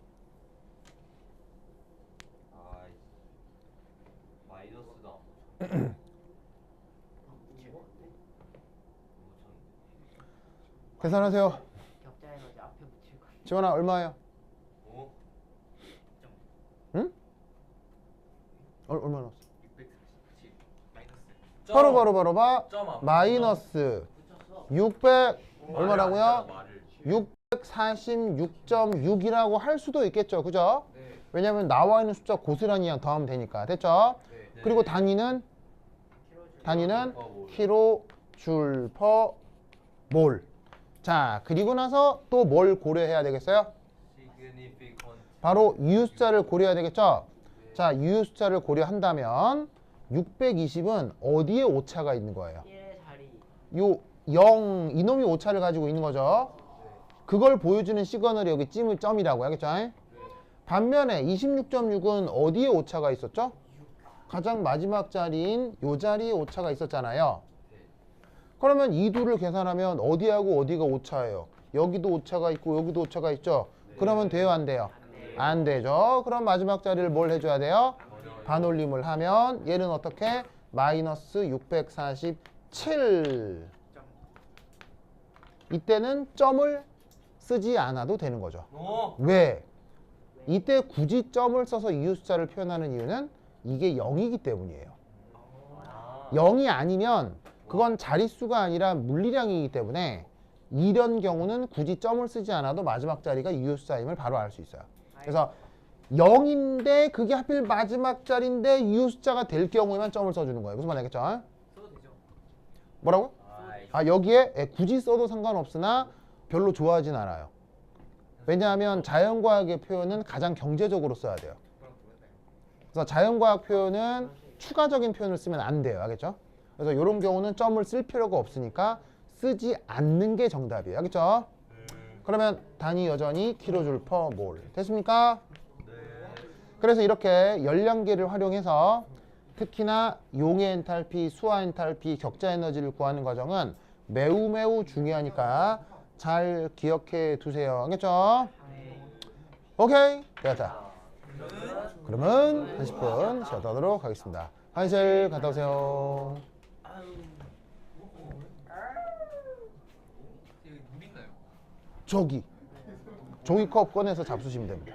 아이. 마이너스다. 계산하세요. 격자 에너지 앞에 붙일 거 지원아, 얼마예요? 오. 응? 얼마 넣었어? 647 마이너스. 바로 봐. 점 안 마이너스 붙였어 600 얼마라고요? 말을. 646.6이라고 할 수도 있겠죠. 그죠? 네. 왜냐면 나와 있는 숫자 고스란히 그냥 더하면 되니까. 됐죠? 네. 그리고 단위는 킬로 줄 퍼 몰. 자, 그리고 나서 또 뭘 고려해야 되겠어요? 시그니피컨트. 바로 유효 숫자를 고려해야 되겠죠? 자, 유효 숫자를 고려한다면 620은 어디에 오차가 있는 거예요? 1의 자리 요 0, 이놈이 오차를 가지고 있는 거죠. 그걸 보여주는 시그널이 여기 찜을 점이라고 하겠죠? 반면에 26.6은 어디에 오차가 있었죠? 가장 마지막 자리인 요 자리에 오차가 있었잖아요. 그러면 이 둘을 계산하면 어디하고 어디가 오차예요? 여기도 오차가 있고 여기도 오차가 있죠? 그러면 돼요, 안 돼요? 안 되죠. 그럼 마지막 자리를 뭘 해줘야 돼요? 반올림을 하면 얘는 어떻게? 마이너스 647. 이때는 점을 쓰지 않아도 되는 거죠. 오. 왜? 이때 굳이 점을 써서 이유 숫자를 표현하는 이유는 이게 0이기 때문이에요. 0이 아니면 그건 자릿수가 아니라 물리량이기 때문에 이런 경우는 굳이 점을 쓰지 않아도 마지막 자리가 이유 숫자임을 바로 알 수 있어요. 그래서 0인데 그게 하필 마지막 자리인데 이유 숫자가 될 경우에만 점을 써주는 거예요. 무슨 말 알겠죠? 써도 되죠. 뭐라고? 아이. 아, 여기에 굳이 써도 상관없으나 별로 좋아하진 않아요. 왜냐하면 자연과학의 표현은 가장 경제적으로 써야 돼요. 그럼 모르겠다. 그래서 자연과학 표현은 추가적인 표현을 쓰면 안 돼요. 알겠죠? 그래서 이런 경우는 점을 쓸 필요가 없으니까 쓰지 않는 게 정답이에요. 알겠죠? 그러면 단위 여전히 킬로줄 퍼 몰. 됐습니까? 네. 그래서 이렇게 열량계를 활용해서 특히나 용의 엔탈피, 수화 엔탈피, 격자 에너지를 구하는 과정은 매우 중요하니까 잘 기억해 두세요. 알겠죠? 오케이. 됐다. 그러면 30분 쉬었다 하도록 하겠습니다. 화장실 갔다 오세요. 여기 물 있나요? 저기 종이컵 꺼내서 잡수시면 됩니다.